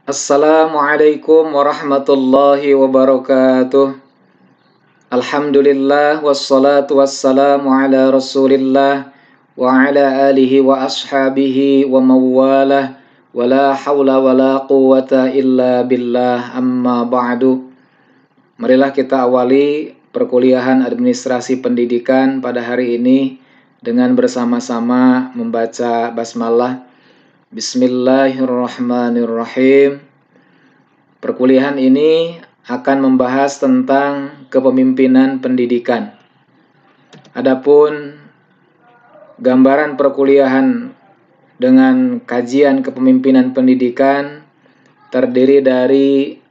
Assalamualaikum warahmatullahi wabarakatuh. Alhamdulillah wassalatu wassalamu ala Rasulillah wa ala alihi wa ashabihi wa mawalah wa la hawla wa la quwwata illa billah amma ba'du. Marilah kita awali perkuliahan administrasi pendidikan pada hari ini dengan bersama-sama membaca basmalah. Bismillahirrahmanirrahim. Perkuliahan ini akan membahas tentang kepemimpinan pendidikan. Adapun gambaran perkuliahan dengan kajian kepemimpinan pendidikan terdiri dari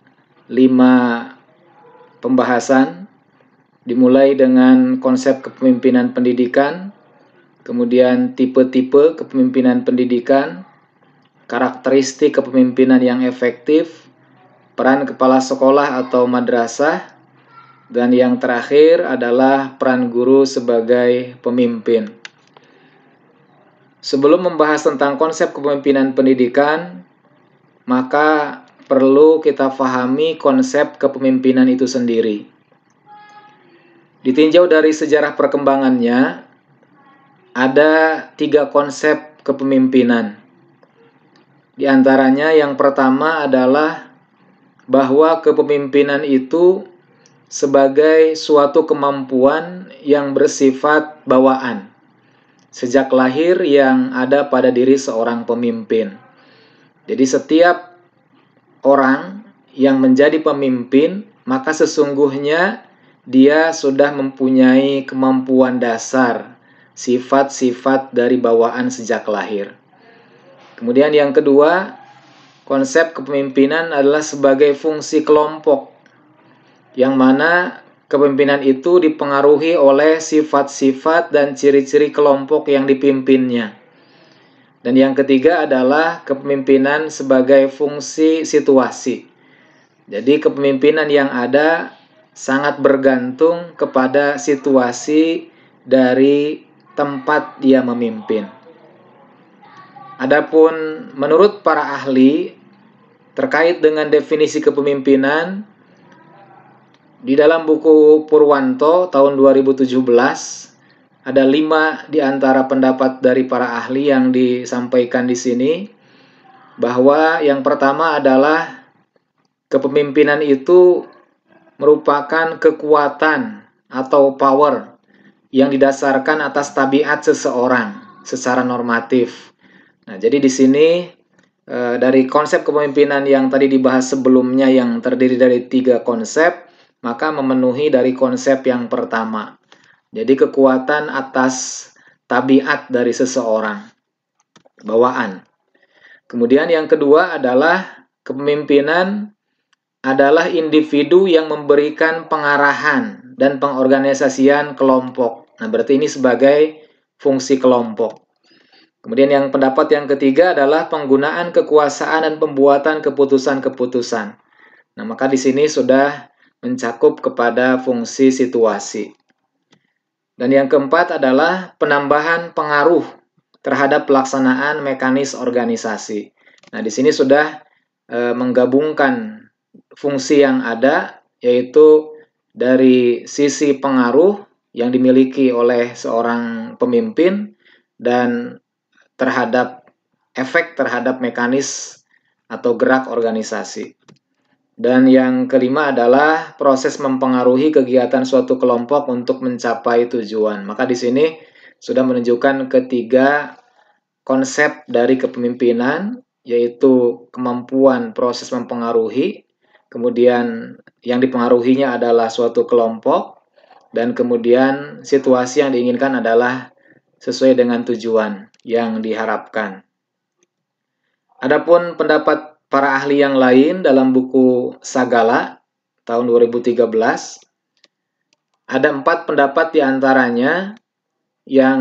5 pembahasan, dimulai dengan konsep kepemimpinan pendidikan, kemudian tipe-tipe kepemimpinan pendidikan, karakteristik kepemimpinan yang efektif, peran kepala sekolah atau madrasah, dan yang terakhir adalah peran guru sebagai pemimpin. Sebelum membahas tentang konsep kepemimpinan pendidikan, maka perlu kita fahami konsep kepemimpinan itu sendiri. Ditinjau dari sejarah perkembangannya, ada 3 konsep kepemimpinan. Di antaranya yang pertama adalah bahwa kepemimpinan itu sebagai suatu kemampuan yang bersifat bawaan sejak lahir yang ada pada diri seorang pemimpin. Jadi setiap orang yang menjadi pemimpin, maka sesungguhnya dia sudah mempunyai kemampuan dasar, sifat-sifat dari bawaan sejak lahir. Kemudian yang kedua, konsep kepemimpinan adalah sebagai fungsi kelompok, yang mana kepemimpinan itu dipengaruhi oleh sifat-sifat dan ciri-ciri kelompok yang dipimpinnya. Dan yang ketiga adalah kepemimpinan sebagai fungsi situasi. Jadi kepemimpinan yang ada sangat bergantung kepada situasi dari tempat dia memimpin. Adapun menurut para ahli terkait dengan definisi kepemimpinan, di dalam buku Purwanto tahun 2017 ada 5 di antara pendapat dari para ahli yang disampaikan di sini, bahwa yang pertama adalah kepemimpinan itu merupakan kekuatan atau power yang didasarkan atas tabiat seseorang secara normatif. Nah, jadi di sini dari konsep kepemimpinan yang tadi dibahas sebelumnya yang terdiri dari 3 konsep, maka memenuhi dari konsep yang pertama. Jadi kekuatan atas tabiat dari seseorang, bawaan. Kemudian yang kedua adalah kepemimpinan adalah individu yang memberikan pengarahan dan pengorganisasian kelompok. Nah, berarti ini sebagai fungsi kelompok. Kemudian yang pendapat yang ketiga adalah penggunaan kekuasaan dan pembuatan keputusan-keputusan. Nah, maka di sini sudah mencakup kepada fungsi situasi. Dan yang keempat adalah penambahan pengaruh terhadap pelaksanaan mekanis organisasi. Nah, di sini sudah menggabungkan fungsi yang ada, yaitu dari sisi pengaruh yang dimiliki oleh seorang pemimpin dan terhadap efek terhadap mekanis atau gerak organisasi. Dan yang kelima adalah proses mempengaruhi kegiatan suatu kelompok untuk mencapai tujuan. Maka di sini sudah menunjukkan ketiga konsep dari kepemimpinan, yaitu kemampuan proses mempengaruhi, kemudian yang dipengaruhinya adalah suatu kelompok, dan kemudian situasi yang diinginkan adalah sesuai dengan tujuan yang diharapkan. Adapun pendapat para ahli yang lain dalam buku Sagala tahun 2013, ada 4 pendapat diantaranya yang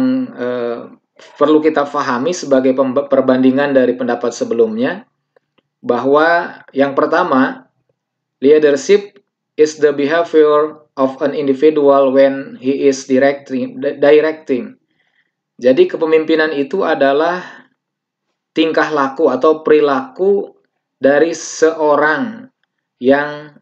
perlu kita pahami sebagai perbandingan dari pendapat sebelumnya, bahwa yang pertama, leadership is the behavior of an individual when he is directing. Jadi kepemimpinan itu adalah tingkah laku atau perilaku dari seorang yang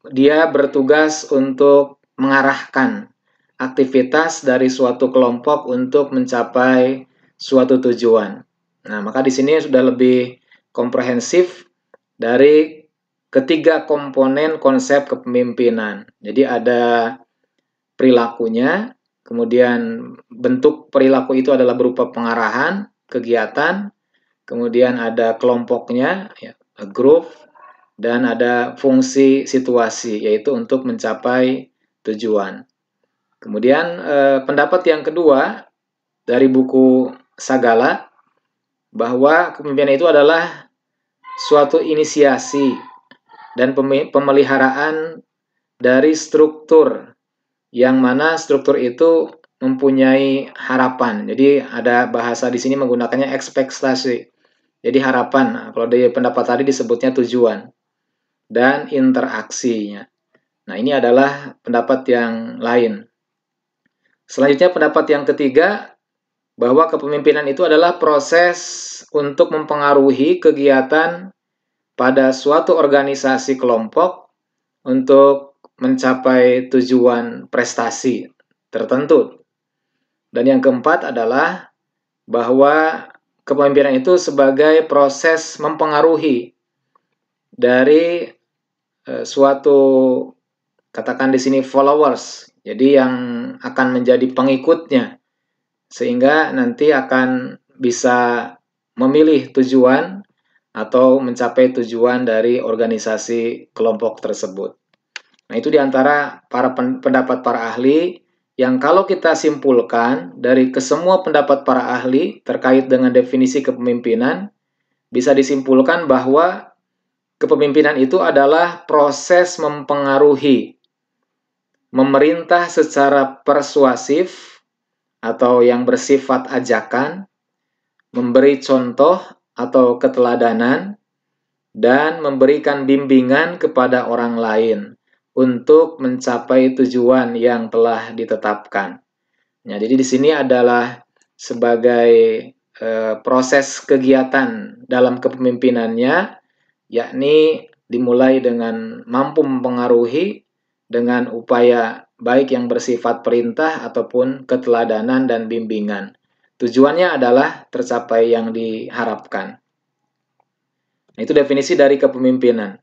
dia bertugas untuk mengarahkan aktivitas dari suatu kelompok untuk mencapai suatu tujuan. Nah, maka di sini sudah lebih komprehensif dari ketiga komponen konsep kepemimpinan. Jadi ada perilakunya, kemudian bentuk perilaku itu adalah berupa pengarahan, kegiatan, kemudian ada kelompoknya, ya, group, dan ada fungsi situasi, yaitu untuk mencapai tujuan. Kemudian pendapat yang kedua dari buku Sagala, bahwa kepemimpinan itu adalah suatu inisiasi dan pemeliharaan dari struktur, yang mana struktur itu mempunyai harapan. Jadi ada bahasa di sini menggunakannya ekspektasi. Jadi harapan, kalau di pendapat tadi disebutnya tujuan, dan interaksinya. Nah, ini adalah pendapat yang lain. Selanjutnya pendapat yang ketiga, bahwa kepemimpinan itu adalah proses untuk mempengaruhi kegiatan pada suatu organisasi kelompok untuk mencapai tujuan prestasi tertentu. Dan yang keempat adalah bahwa kepemimpinan itu sebagai proses mempengaruhi dari suatu, katakan di sini followers, jadi yang akan menjadi pengikutnya, sehingga nanti akan bisa memilih tujuan atau mencapai tujuan dari organisasi kelompok tersebut. Nah, itu diantara pendapat para ahli yang kalau kita simpulkan dari kesemua pendapat para ahli terkait dengan definisi kepemimpinan, bisa disimpulkan bahwa kepemimpinan itu adalah proses mempengaruhi, memerintah secara persuasif atau yang bersifat ajakan, memberi contoh atau keteladanan, dan memberikan bimbingan kepada orang lain untuk mencapai tujuan yang telah ditetapkan. Nah, jadi di sini adalah sebagai proses kegiatan dalam kepemimpinannya, yakni dimulai dengan mampu mempengaruhi dengan upaya baik yang bersifat perintah ataupun keteladanan dan bimbingan. Tujuannya adalah tercapai yang diharapkan. Nah, itu definisi dari kepemimpinan.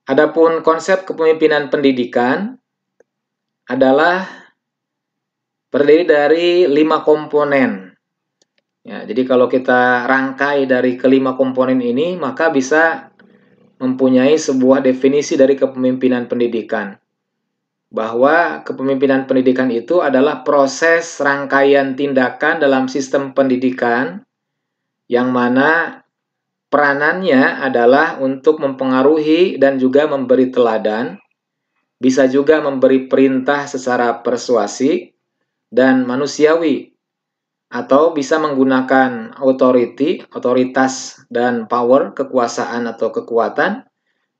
Adapun konsep kepemimpinan pendidikan adalah terdiri dari 5 komponen. Ya, jadi kalau kita rangkai dari kelima komponen ini, maka bisa mempunyai sebuah definisi dari kepemimpinan pendidikan. Bahwa kepemimpinan pendidikan itu adalah proses rangkaian tindakan dalam sistem pendidikan yang mana peranannya adalah untuk mempengaruhi dan juga memberi teladan, bisa juga memberi perintah secara persuasi dan manusiawi, atau bisa menggunakan otoritas dan power, kekuasaan atau kekuatan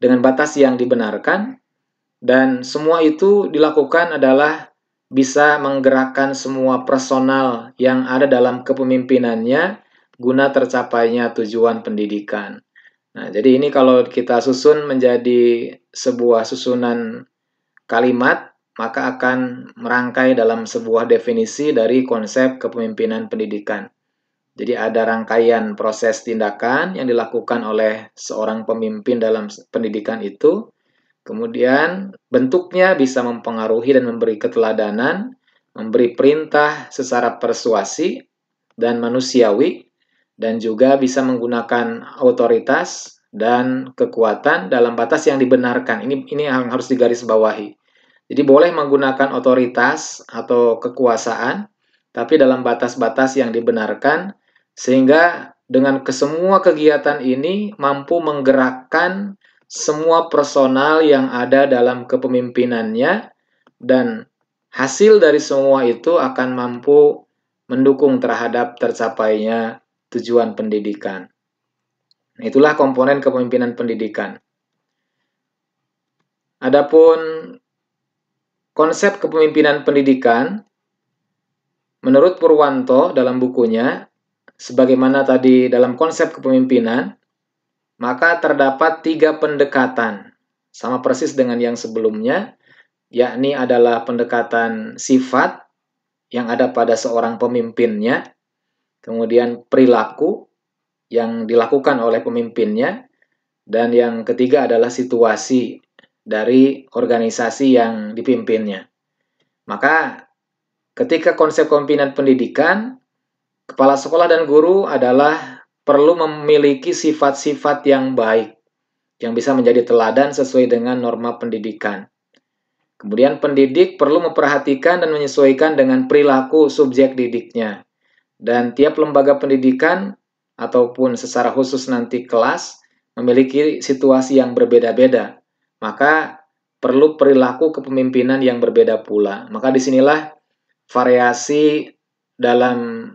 dengan batas yang dibenarkan, dan semua itu dilakukan adalah bisa menggerakkan semua personal yang ada dalam kepemimpinannya guna tercapainya tujuan pendidikan. Nah, jadi ini kalau kita susun menjadi sebuah susunan kalimat, maka akan merangkai dalam sebuah definisi dari konsep kepemimpinan pendidikan. Jadi ada rangkaian proses tindakan yang dilakukan oleh seorang pemimpin dalam pendidikan itu, kemudian bentuknya bisa mempengaruhi dan memberi keteladanan, memberi perintah secara persuasi dan manusiawi, dan juga bisa menggunakan otoritas dan kekuatan dalam batas yang dibenarkan. Ini yang harus digarisbawahi. Jadi boleh menggunakan otoritas atau kekuasaan, tapi dalam batas-batas yang dibenarkan, sehingga dengan kesemua kegiatan ini mampu menggerakkan semua personal yang ada dalam kepemimpinannya, dan hasil dari semua itu akan mampu mendukung terhadap tercapainya tujuan pendidikan. Itulah komponen kepemimpinan pendidikan. Adapun konsep kepemimpinan pendidikan, menurut Purwanto dalam bukunya, sebagaimana tadi dalam konsep kepemimpinan, maka terdapat 3 pendekatan. Sama persis dengan yang sebelumnya, yakni adalah pendekatan sifat yang ada pada seorang pemimpinnya, kemudian perilaku yang dilakukan oleh pemimpinnya, dan yang ketiga adalah situasi dari organisasi yang dipimpinnya. Maka ketika konsep kepemimpinan pendidikan, kepala sekolah dan guru adalah perlu memiliki sifat-sifat yang baik, yang bisa menjadi teladan sesuai dengan norma pendidikan. Kemudian pendidik perlu memperhatikan dan menyesuaikan dengan perilaku subjek didiknya. Dan tiap lembaga pendidikan ataupun secara khusus nanti kelas memiliki situasi yang berbeda-beda. Maka perlu perilaku kepemimpinan yang berbeda pula. Maka disinilah variasi dalam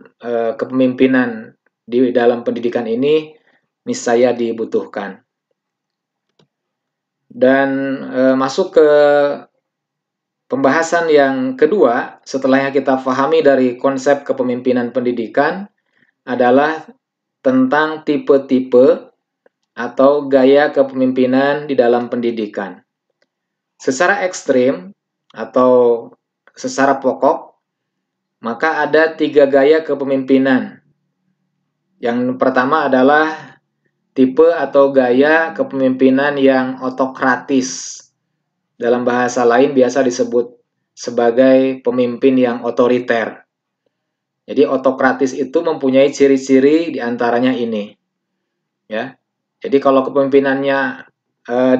kepemimpinan di dalam pendidikan ini niscaya dibutuhkan. Dan masuk ke pembahasan yang kedua, setelahnya kita pahami dari konsep kepemimpinan pendidikan, adalah tentang tipe-tipe atau gaya kepemimpinan di dalam pendidikan. Secara ekstrim atau secara pokok, maka ada 3 gaya kepemimpinan. Yang pertama adalah tipe atau gaya kepemimpinan yang otokratis. Dalam bahasa lain biasa disebut sebagai pemimpin yang otoriter. Jadi otokratis itu mempunyai ciri-ciri diantaranya ini. Ya, jadi kalau kepemimpinannya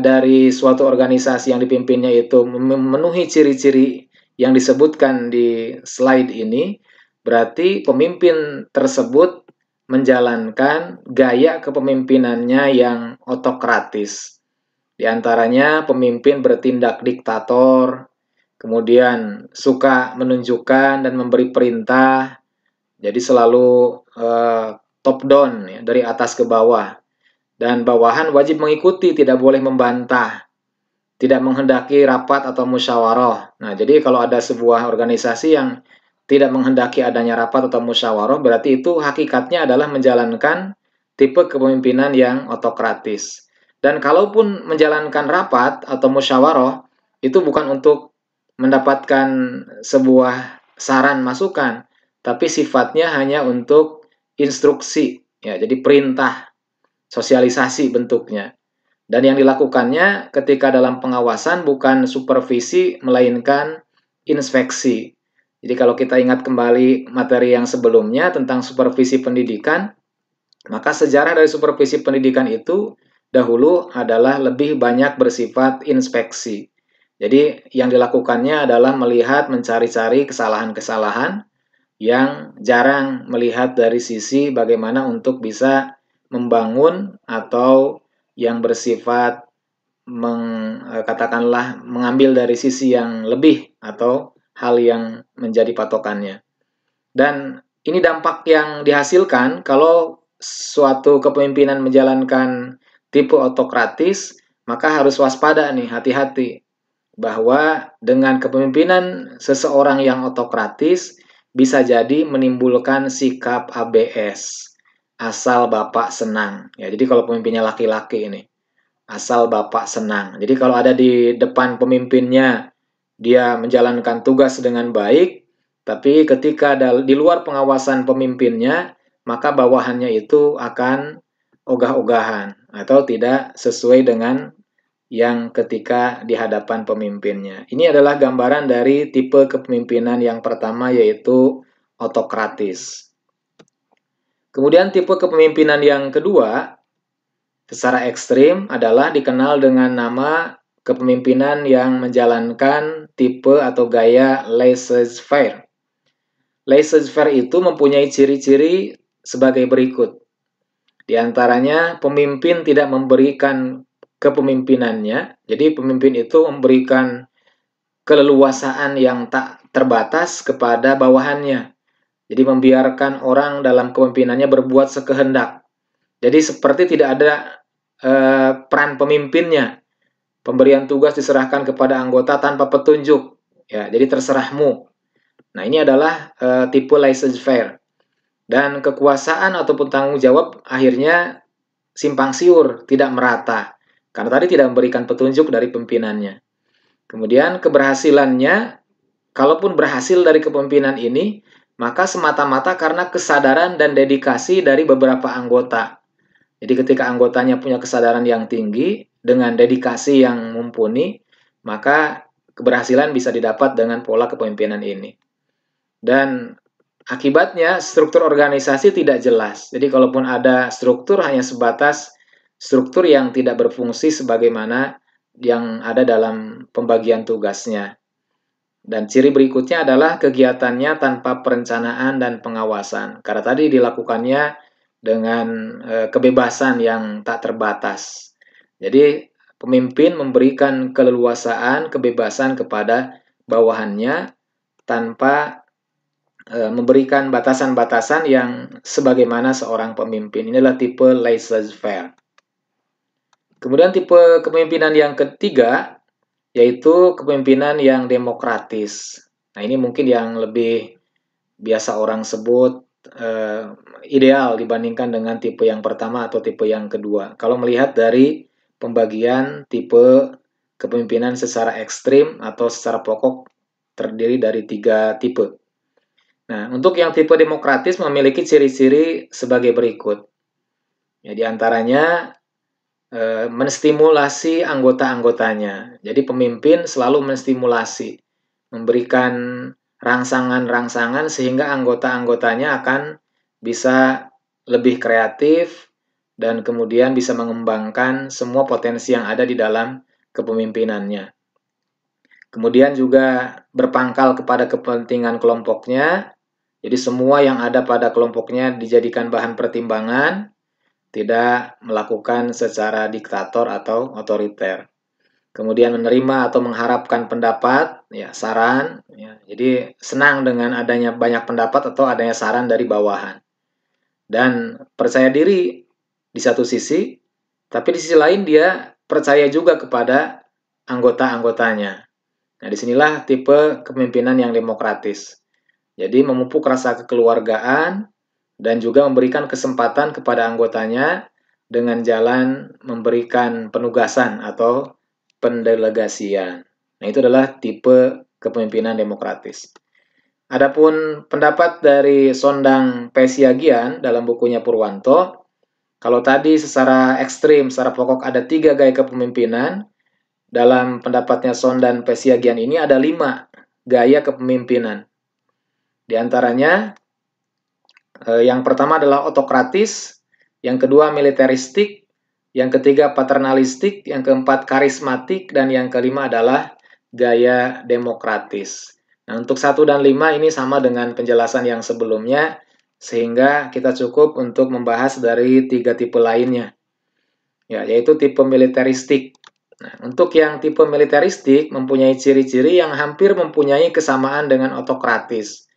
dari suatu organisasi yang dipimpinnya itu memenuhi ciri-ciri yang disebutkan di slide ini, berarti pemimpin tersebut menjalankan gaya kepemimpinannya yang otokratis. Di antaranya pemimpin bertindak diktator, kemudian suka menunjukkan dan memberi perintah, jadi selalu top down, ya, dari atas ke bawah. Dan bawahan wajib mengikuti, tidak boleh membantah, tidak menghendaki rapat atau musyawarah. Nah, jadi kalau ada sebuah organisasi yang tidak menghendaki adanya rapat atau musyawarah, berarti itu hakikatnya adalah menjalankan tipe kepemimpinan yang otokratis. Dan kalaupun menjalankan rapat atau musyawarah, itu bukan untuk mendapatkan sebuah saran masukan, tapi sifatnya hanya untuk instruksi, ya, jadi perintah, sosialisasi bentuknya. Dan yang dilakukannya ketika dalam pengawasan bukan supervisi, melainkan inspeksi. Jadi kalau kita ingat kembali materi yang sebelumnya tentang supervisi pendidikan, maka sejarah dari supervisi pendidikan itu dahulu adalah lebih banyak bersifat inspeksi. Jadi yang dilakukannya adalah melihat, mencari-cari kesalahan-kesalahan yang jarang melihat dari sisi bagaimana untuk bisa membangun atau yang bersifat katakanlah mengambil dari sisi yang lebih atau hal yang menjadi patokannya. Dan ini dampak yang dihasilkan kalau suatu kepemimpinan menjalankan tipe otokratis, maka harus waspada nih, hati-hati. Bahwa dengan kepemimpinan seseorang yang otokratis bisa jadi menimbulkan sikap ABS. Asal Bapak senang. Ya, jadi kalau pemimpinnya laki-laki ini, asal Bapak senang. Jadi kalau ada di depan pemimpinnya, dia menjalankan tugas dengan baik, tapi ketika di luar pengawasan pemimpinnya, maka bawahannya itu akan ogah-ogahan atau tidak sesuai dengan yang ketika di hadapan pemimpinnya. Ini adalah gambaran dari tipe kepemimpinan yang pertama, yaitu otokratis. Kemudian tipe kepemimpinan yang kedua, secara ekstrim, adalah dikenal dengan nama kepemimpinan yang menjalankan tipe atau gaya laissez-faire. Laissez-faire itu mempunyai ciri-ciri sebagai berikut. Di antaranya, pemimpin tidak memberikan kepemimpinannya. Jadi pemimpin itu memberikan keleluasaan yang tak terbatas kepada bawahannya. Jadi membiarkan orang dalam kepemimpinannya berbuat sekehendak. Jadi seperti tidak ada peran pemimpinnya. Pemberian tugas diserahkan kepada anggota tanpa petunjuk. Ya, jadi terserahmu. Nah, ini adalah tipe laissez-faire. Dan kekuasaan ataupun tanggung jawab akhirnya simpang siur, tidak merata. Karena tadi tidak memberikan petunjuk dari pimpinannya. Kemudian keberhasilannya, kalaupun berhasil dari kepemimpinan ini, maka semata-mata karena kesadaran dan dedikasi dari beberapa anggota. Jadi ketika anggotanya punya kesadaran yang tinggi, dengan dedikasi yang mumpuni, maka keberhasilan bisa didapat dengan pola kepemimpinan ini. Dan akibatnya struktur organisasi tidak jelas. Jadi kalaupun ada struktur, hanya sebatas struktur yang tidak berfungsi sebagaimana yang ada dalam pembagian tugasnya. Dan ciri berikutnya adalah kegiatannya tanpa perencanaan dan pengawasan. Karena tadi dilakukannya dengan kebebasan yang tak terbatas. Jadi pemimpin memberikan keleluasaan, kebebasan kepada bawahannya tanpa memberikan batasan-batasan yang sebagaimana seorang pemimpin. Inilah tipe laissez-faire. Kemudian tipe kepemimpinan yang ketiga, yaitu kepemimpinan yang demokratis. Nah, ini mungkin yang lebih biasa orang sebut ideal dibandingkan dengan tipe yang pertama atau tipe yang kedua. Kalau melihat dari pembagian tipe kepemimpinan secara ekstrim atau secara pokok terdiri dari 3 tipe. Nah, untuk yang tipe demokratis memiliki ciri-ciri sebagai berikut. Ya, di antaranya menstimulasi anggota-anggotanya. Jadi pemimpin selalu menstimulasi, memberikan rangsangan-rangsangan sehingga anggota-anggotanya akan bisa lebih kreatif dan kemudian bisa mengembangkan semua potensi yang ada di dalam kepemimpinannya. Kemudian juga berpangkal kepada kepentingan kelompoknya. Jadi semua yang ada pada kelompoknya dijadikan bahan pertimbangan, tidak melakukan secara diktator atau otoriter. Kemudian menerima atau mengharapkan pendapat, ya, saran, ya. Jadi senang dengan adanya banyak pendapat atau adanya saran dari bawahan. Dan percaya diri di satu sisi, tapi di sisi lain dia percaya juga kepada anggota-anggotanya. Nah, disinilah tipe kepemimpinan yang demokratis. Jadi memupuk rasa kekeluargaan dan juga memberikan kesempatan kepada anggotanya dengan jalan memberikan penugasan atau pendelegasian. Nah, itu adalah tipe kepemimpinan demokratis. Adapun pendapat dari Sondang P. Siagian dalam bukunya Purwanto, kalau tadi secara ekstrim, secara pokok ada 3 gaya kepemimpinan, dalam pendapatnya Sondang P. Siagian ini ada 5 gaya kepemimpinan. Di antaranya, yang pertama adalah otokratis, yang kedua militeristik, yang ketiga paternalistik, yang keempat karismatik, dan yang kelima adalah gaya demokratis. Nah, untuk 1 dan 5 ini sama dengan penjelasan yang sebelumnya, sehingga kita cukup untuk membahas dari 3 tipe lainnya, ya, yaitu tipe militeristik. Nah, untuk yang tipe militeristik mempunyai ciri-ciri yang hampir mempunyai kesamaan dengan otokratis,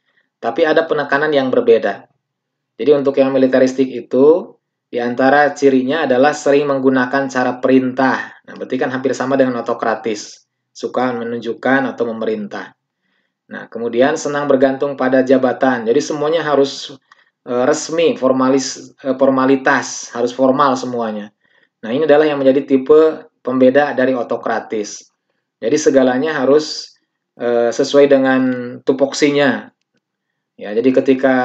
tapi ada penekanan yang berbeda. Jadi untuk yang militeristik itu, di antara cirinya adalah sering menggunakan cara perintah. Nah, berarti kan hampir sama dengan otokratis, suka menunjukkan atau memerintah. Nah, kemudian senang bergantung pada jabatan. Jadi semuanya harus resmi, formalitas, harus formal semuanya. Nah, ini adalah yang menjadi tipe pembeda dari otokratis. Jadi segalanya harus sesuai dengan tupoksinya. Ya, jadi ketika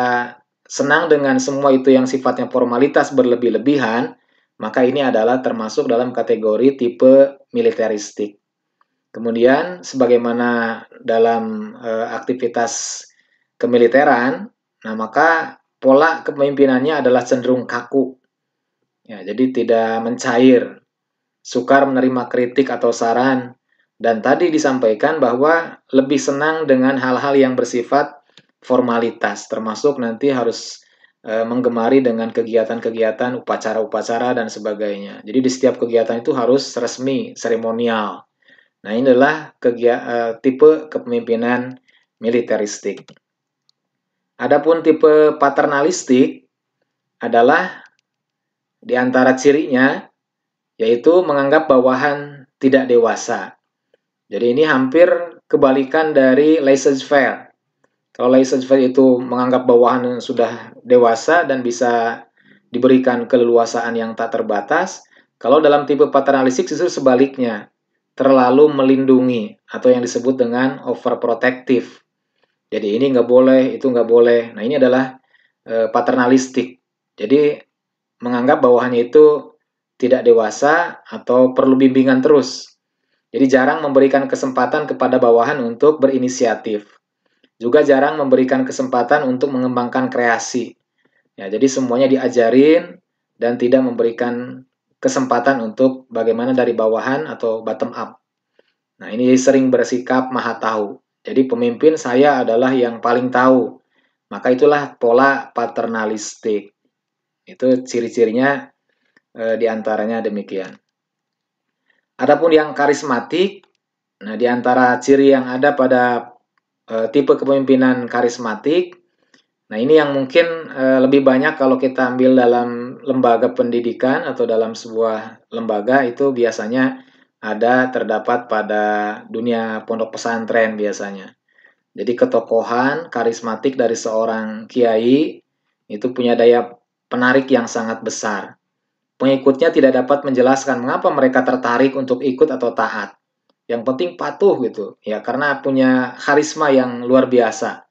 senang dengan semua itu yang sifatnya formalitas berlebih-lebihan, maka ini adalah termasuk dalam kategori tipe militeristik. Kemudian, sebagaimana dalam aktivitas kemiliteran, nah maka pola kepemimpinannya adalah cenderung kaku. Ya, jadi tidak mencair, sukar menerima kritik atau saran, dan tadi disampaikan bahwa lebih senang dengan hal-hal yang bersifat formalitas, termasuk nanti harus menggemari dengan kegiatan-kegiatan, upacara-upacara, dan sebagainya. Jadi di setiap kegiatan itu harus resmi, seremonial. Nah, ini adalah tipe kepemimpinan militeristik. Adapun tipe paternalistik adalah di antara cirinya yaitu menganggap bawahan tidak dewasa. Jadi ini hampir kebalikan dari laissez-faire. Kalau laissez-faire itu menganggap bawahan sudah dewasa dan bisa diberikan keleluasaan yang tak terbatas. Kalau dalam tipe paternalistik justru sebaliknya, terlalu melindungi atau yang disebut dengan overprotective. Jadi ini nggak boleh, itu nggak boleh. Nah ini adalah paternalistik. Jadi menganggap bawahannya itu tidak dewasa atau perlu bimbingan terus. Jadi jarang memberikan kesempatan kepada bawahan untuk berinisiatif. Juga jarang memberikan kesempatan untuk mengembangkan kreasi. Ya, jadi semuanya diajarin dan tidak memberikan kesempatan untuk bagaimana dari bawahan atau bottom up. Nah, ini sering bersikap maha tahu. Jadi pemimpin saya adalah yang paling tahu. Maka itulah pola paternalistik. Itu ciri-cirinya diantaranya demikian. Adapun yang karismatik, nah diantara ciri yang ada pada tipe kepemimpinan karismatik, nah ini yang mungkin lebih banyak kalau kita ambil dalam lembaga pendidikan atau dalam sebuah lembaga itu biasanya terdapat pada dunia pondok pesantren biasanya. Jadi ketokohan karismatik dari seorang kiai itu punya daya penarik yang sangat besar. Pengikutnya tidak dapat menjelaskan mengapa mereka tertarik untuk ikut atau taat. Yang penting patuh gitu, ya karena punya karisma yang luar biasa.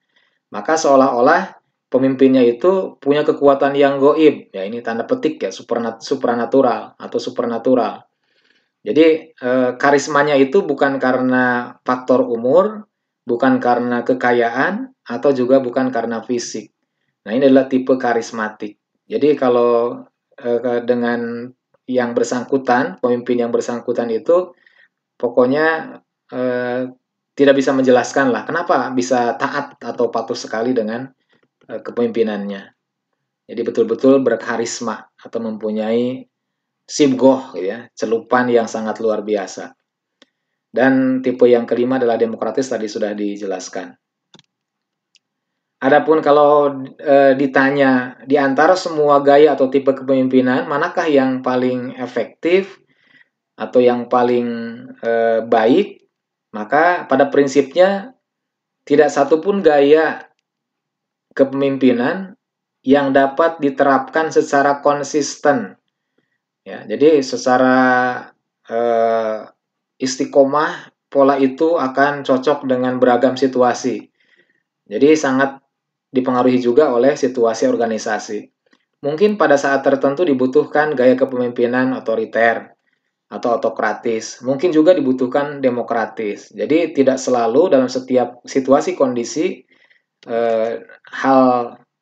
Maka seolah-olah pemimpinnya itu punya kekuatan yang goib. Ya ini tanda petik ya, supranatural atau supernatural. Jadi karismanya itu bukan karena faktor umur, bukan karena kekayaan, atau juga bukan karena fisik. Nah ini adalah tipe karismatik. Jadi kalau dengan yang bersangkutan, pemimpin yang bersangkutan itu pokoknya tidak bisa menjelaskan lah kenapa bisa taat atau patuh sekali dengan kepemimpinannya. Jadi betul-betul berkarisma atau mempunyai sibgoh ya, celupan yang sangat luar biasa. Dan tipe yang kelima adalah demokratis, tadi sudah dijelaskan. Adapun kalau ditanya di antara semua gaya atau tipe kepemimpinan, manakah yang paling efektif atau yang paling baik, maka pada prinsipnya tidak satupun gaya kepemimpinan yang dapat diterapkan secara konsisten. Ya, jadi secara istiqomah pola itu akan cocok dengan beragam situasi. Jadi sangat dipengaruhi juga oleh situasi organisasi. Mungkin pada saat tertentu dibutuhkan gaya kepemimpinan otoriter atau autokratis. Mungkin juga dibutuhkan demokratis. Jadi tidak selalu dalam setiap situasi kondisi hal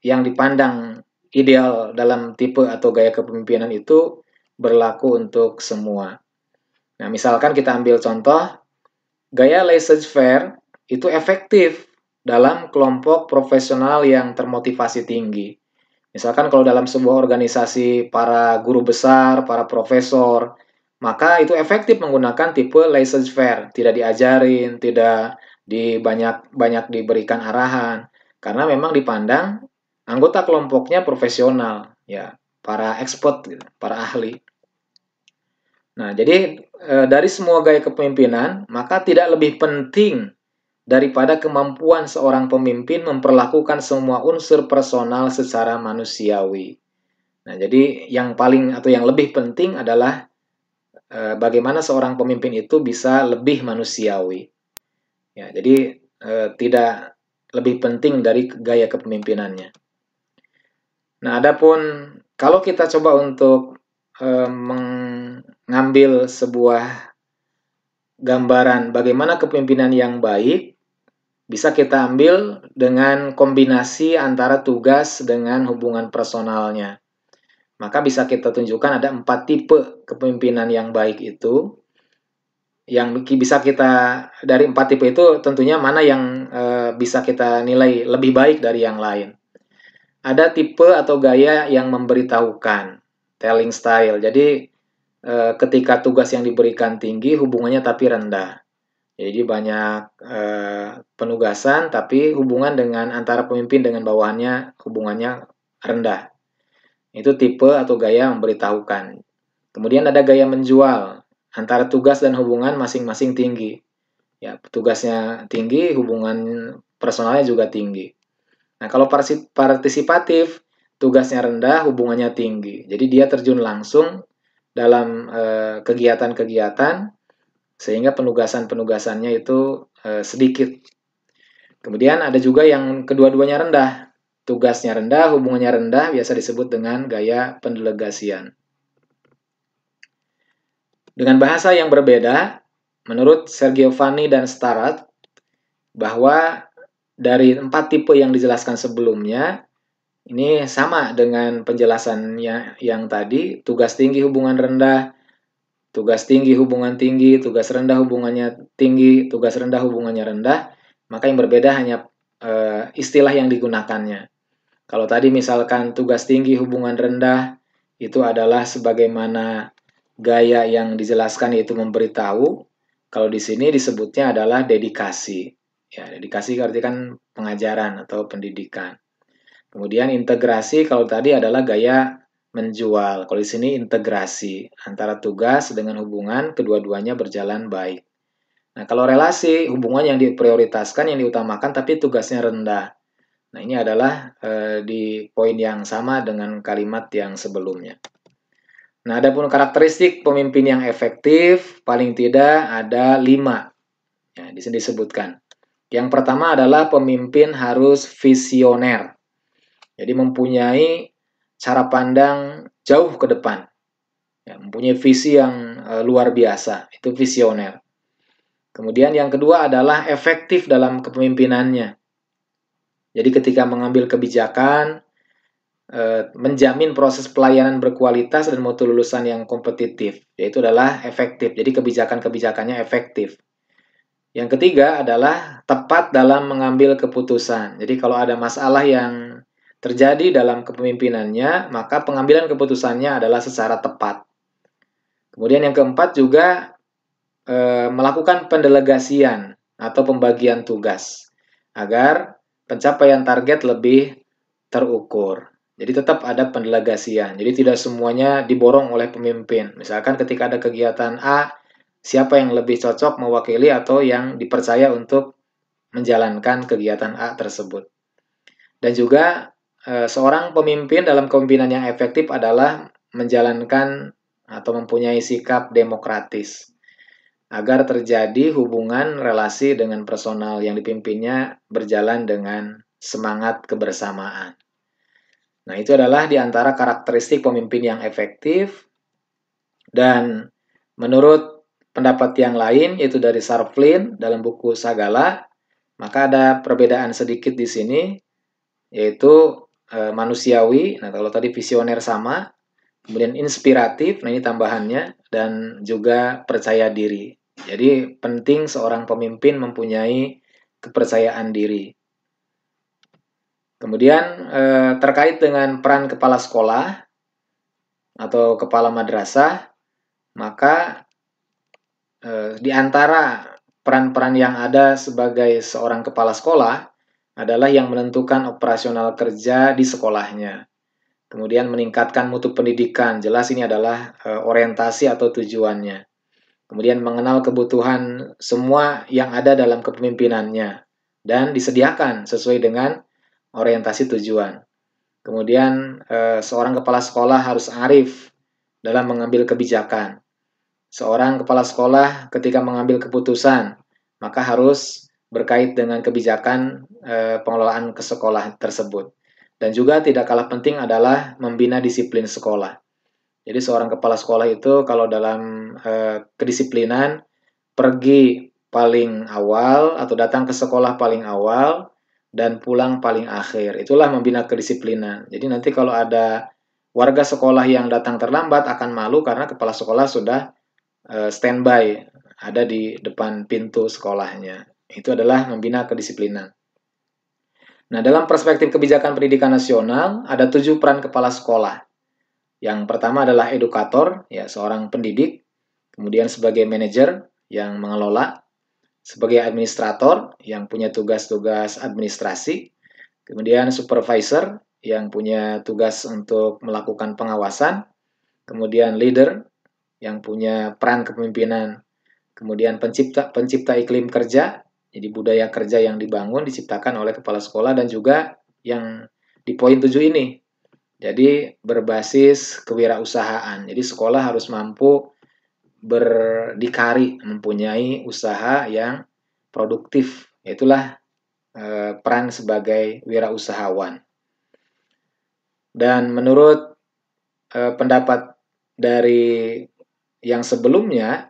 yang dipandang ideal dalam tipe atau gaya kepemimpinan itu berlaku untuk semua. Nah, misalkan kita ambil contoh, gaya laissez-faire itu efektif dalam kelompok profesional yang termotivasi tinggi. Misalkan kalau dalam sebuah organisasi para guru besar, para profesor, maka itu efektif menggunakan tipe laissez-faire, tidak diajarin, tidak banyak diberikan arahan, karena memang dipandang anggota kelompoknya profesional, ya, para expert, para ahli. Nah, jadi dari semua gaya kepemimpinan, maka tidak lebih penting daripada kemampuan seorang pemimpin memperlakukan semua unsur personal secara manusiawi. Nah, jadi yang paling atau yang lebih penting adalah bagaimana seorang pemimpin itu bisa lebih manusiawi. Ya, jadi tidak lebih penting dari gaya kepemimpinannya. Nah, adapun kalau kita coba untuk mengambil sebuah gambaran bagaimana kepemimpinan yang baik, bisa kita ambil dengan kombinasi antara tugas dengan hubungan personalnya. Maka bisa kita tunjukkan ada 4 tipe kepemimpinan yang baik itu. Yang bisa kita, dari 4 tipe itu tentunya mana yang bisa kita nilai lebih baik dari yang lain. Ada tipe atau gaya yang memberitahukan, telling style. Jadi ketika tugas yang diberikan tinggi, hubungannya tapi rendah. Jadi banyak penugasan, tapi hubungan dengan antara pemimpin dengan bawahannya hubungannya rendah. Itu tipe atau gaya memberitahukan. Kemudian ada gaya menjual, antara tugas dan hubungan masing-masing tinggi. Ya, tugasnya tinggi, hubungan personalnya juga tinggi. Nah, kalau partisipatif, tugasnya rendah, hubungannya tinggi. Jadi dia terjun langsung dalam kegiatan-kegiatan sehingga penugasan-penugasannya itu sedikit. Kemudian ada juga yang kedua-duanya rendah. Tugasnya rendah, hubungannya rendah, biasa disebut dengan gaya pendelegasian. Dengan bahasa yang berbeda, menurut Sergiovanni dan Starrett, bahwa dari 4 tipe yang dijelaskan sebelumnya, ini sama dengan penjelasannya yang tadi, tugas tinggi hubungan rendah, tugas tinggi hubungan tinggi, tugas rendah hubungannya tinggi, tugas rendah hubungannya rendah, maka yang berbeda hanya istilah yang digunakannya. Kalau tadi misalkan tugas tinggi hubungan rendah, itu adalah sebagaimana gaya yang dijelaskan yaitu memberitahu, kalau di sini disebutnya adalah dedikasi. Ya, dedikasi artinya kan pengajaran atau pendidikan. Kemudian integrasi kalau tadi adalah gaya menjual. Kalau di sini integrasi antara tugas dengan hubungan kedua-duanya berjalan baik. Nah, kalau relasi hubungan yang diprioritaskan, yang diutamakan tapi tugasnya rendah. Nah, ini adalah di poin yang sama dengan kalimat yang sebelumnya. Nah, adapun karakteristik pemimpin yang efektif, paling tidak ada 5. Ya, di sini disebutkan. Yang pertama adalah pemimpin harus visioner. Jadi mempunyai cara pandang jauh ke depan. Ya, mempunyai visi yang luar biasa. Itu visioner. Kemudian yang kedua adalah efektif dalam kepemimpinannya. Jadi ketika mengambil kebijakan, menjamin proses pelayanan berkualitas dan mutu lulusan yang kompetitif. Yaitu adalah efektif. Jadi kebijakan-kebijakannya efektif. Yang ketiga adalah tepat dalam mengambil keputusan. Jadi kalau ada masalah yang terjadi dalam kepemimpinannya, maka pengambilan keputusannya adalah secara tepat. Kemudian yang keempat juga melakukan pendelegasian atau pembagian tugas agar pencapaian target lebih terukur. Jadi tetap ada pendelegasian. Jadi tidak semuanya diborong oleh pemimpin. Misalkan ketika ada kegiatan A, siapa yang lebih cocok mewakili atau yang dipercaya untuk menjalankan kegiatan A tersebut. Dan juga seorang pemimpin dalam kepemimpinan yang efektif adalah menjalankan atau mempunyai sikap demokratis agar terjadi hubungan relasi dengan personal yang dipimpinnya berjalan dengan semangat kebersamaan. Nah, itu adalah di antara karakteristik pemimpin yang efektif. Dan menurut pendapat yang lain, yaitu dari Sarflin dalam buku Sagala, maka ada perbedaan sedikit di sini, yaitu manusiawi. Nah, kalau tadi visioner sama, kemudian inspiratif, nah ini tambahannya, dan juga percaya diri. Jadi penting seorang pemimpin mempunyai kepercayaan diri. Kemudian terkait dengan peran kepala sekolah atau kepala madrasah, maka di antara peran-peran yang ada sebagai seorang kepala sekolah adalah yang menentukan operasional kerja di sekolahnya. Kemudian meningkatkan mutu pendidikan, jelas ini adalah orientasi atau tujuannya. Kemudian mengenal kebutuhan semua yang ada dalam kepemimpinannya dan disediakan sesuai dengan orientasi tujuan. Kemudian seorang kepala sekolah harus arif dalam mengambil kebijakan. Seorang kepala sekolah ketika mengambil keputusan, maka harus berkait dengan kebijakan pengelolaan ke sekolah tersebut. Dan juga tidak kalah penting adalah membina disiplin sekolah. Jadi seorang kepala sekolah itu kalau dalam kedisiplinan, pergi paling awal atau datang ke sekolah paling awal dan pulang paling akhir. Itulah membina kedisiplinan. Jadi nanti kalau ada warga sekolah yang datang terlambat akan malu karena kepala sekolah sudah standby, ada di depan pintu sekolahnya. Itu adalah membina kedisiplinan. Nah, dalam perspektif kebijakan pendidikan nasional, ada 7 peran kepala sekolah. Yang pertama adalah edukator, ya seorang pendidik. Kemudian sebagai manajer yang mengelola. Sebagai administrator yang punya tugas-tugas administrasi. Kemudian supervisor yang punya tugas untuk melakukan pengawasan. Kemudian leader yang punya peran kepemimpinan, kemudian pencipta iklim kerja, jadi budaya kerja yang dibangun, diciptakan oleh kepala sekolah, dan juga yang di poin 7 ini, Jadi berbasis kewirausahaan. Jadi sekolah harus mampu berdikari, mempunyai usaha yang produktif. Itulah peran sebagai wirausahawan. Dan menurut pendapat dari yang sebelumnya,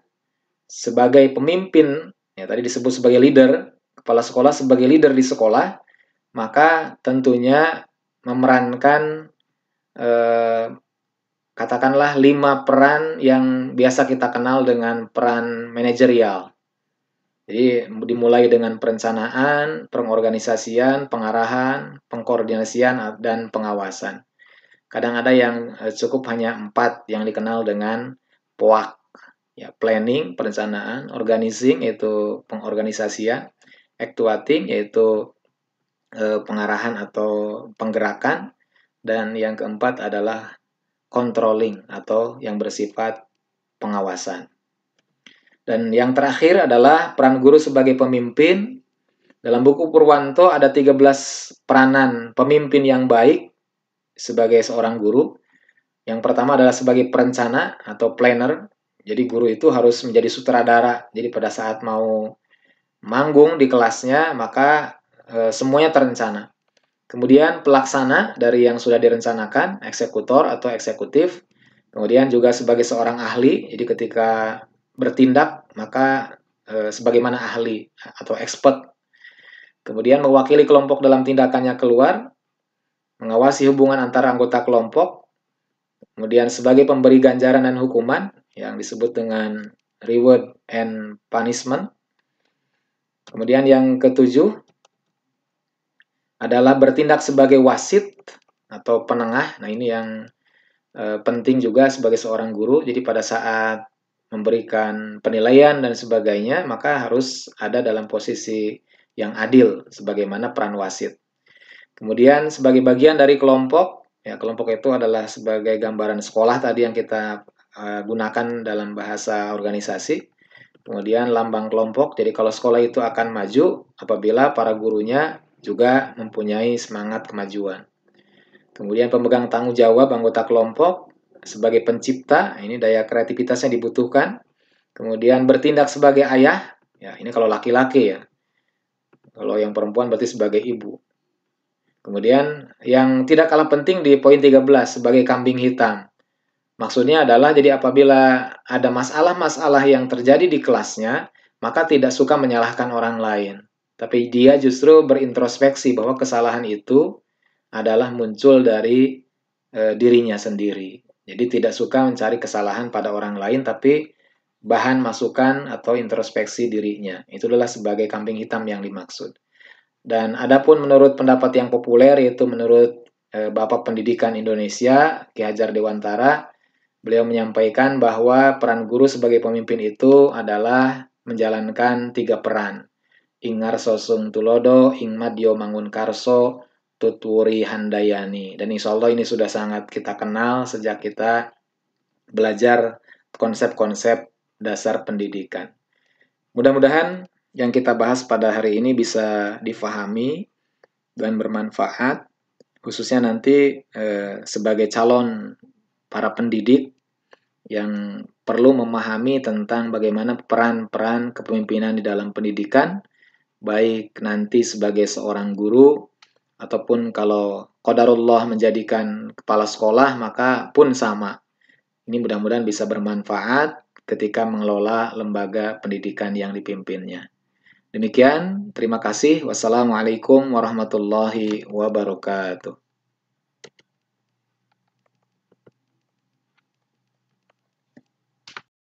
sebagai pemimpin, ya tadi disebut sebagai leader, kepala sekolah sebagai leader di sekolah, maka tentunya memerankan katakanlah 5 peran yang biasa kita kenal dengan peran manajerial. Jadi dimulai dengan perencanaan, pengorganisasian, pengarahan, pengkoordinasian, dan pengawasan. Kadang ada yang cukup hanya 4 yang dikenal dengan POAK. Ya, planning, perencanaan, organizing, yaitu pengorganisasian, actuating, yaitu pengarahan atau penggerakan, dan yang keempat adalah controlling atau yang bersifat pengawasan. Dan yang terakhir adalah peran guru sebagai pemimpin. Dalam buku Purwanto ada 13 peranan pemimpin yang baik sebagai seorang guru. Yang pertama adalah sebagai perencana atau planner. Jadi guru itu harus menjadi sutradara. Jadi pada saat mau manggung di kelasnya, maka semuanya terencana. Kemudian pelaksana dari yang sudah direncanakan, eksekutor atau eksekutif. Kemudian juga sebagai seorang ahli, jadi ketika bertindak, maka sebagaimana ahli atau expert. Kemudian mewakili kelompok dalam tindakannya keluar, mengawasi hubungan antara anggota kelompok, kemudian sebagai pemberi ganjaran dan hukuman, yang disebut dengan reward and punishment. Kemudian yang ketujuh adalah bertindak sebagai wasit atau penengah. Nah ini yang penting juga sebagai seorang guru. Jadi pada saat memberikan penilaian dan sebagainya, maka harus ada dalam posisi yang adil sebagaimana peran wasit. Kemudian sebagai bagian dari kelompok, ya kelompok itu adalah sebagai gambaran sekolah tadi yang kita gunakan dalam bahasa organisasi. Kemudian lambang kelompok, jadi kalau sekolah itu akan maju apabila para gurunya juga mempunyai semangat kemajuan. Kemudian pemegang tanggung jawab anggota kelompok sebagai pencipta, ini daya kreativitas yang dibutuhkan. Kemudian bertindak sebagai ayah, ya ini kalau laki-laki ya. Kalau yang perempuan berarti sebagai ibu. Kemudian yang tidak kalah penting di poin 13 sebagai kambing hitam. Maksudnya adalah jadi apabila ada masalah-masalah yang terjadi di kelasnya, maka tidak suka menyalahkan orang lain. Tapi dia justru berintrospeksi bahwa kesalahan itu adalah muncul dari dirinya sendiri. Jadi tidak suka mencari kesalahan pada orang lain, tapi bahan masukan atau introspeksi dirinya. Itu adalah sebagai kambing hitam yang dimaksud. Dan adapun menurut pendapat yang populer, yaitu menurut Bapak Pendidikan Indonesia, Ki Hajar Dewantara, beliau menyampaikan bahwa peran guru sebagai pemimpin itu adalah menjalankan 3 peran. Ingar sosung tulodo, ingmadyo mangun karso, tutwuri handayani. Dan insya Allah ini sudah sangat kita kenal sejak kita belajar konsep-konsep dasar pendidikan. Mudah-mudahan yang kita bahas pada hari ini bisa difahami dan bermanfaat, khususnya nanti sebagai calon para pendidik yang perlu memahami tentang bagaimana peran-peran kepemimpinan di dalam pendidikan, baik nanti sebagai seorang guru, ataupun kalau qadarullah menjadikan kepala sekolah, maka pun sama. Ini mudah-mudahan bisa bermanfaat ketika mengelola lembaga pendidikan yang dipimpinnya. Demikian, terima kasih. Wassalamualaikum warahmatullahi wabarakatuh.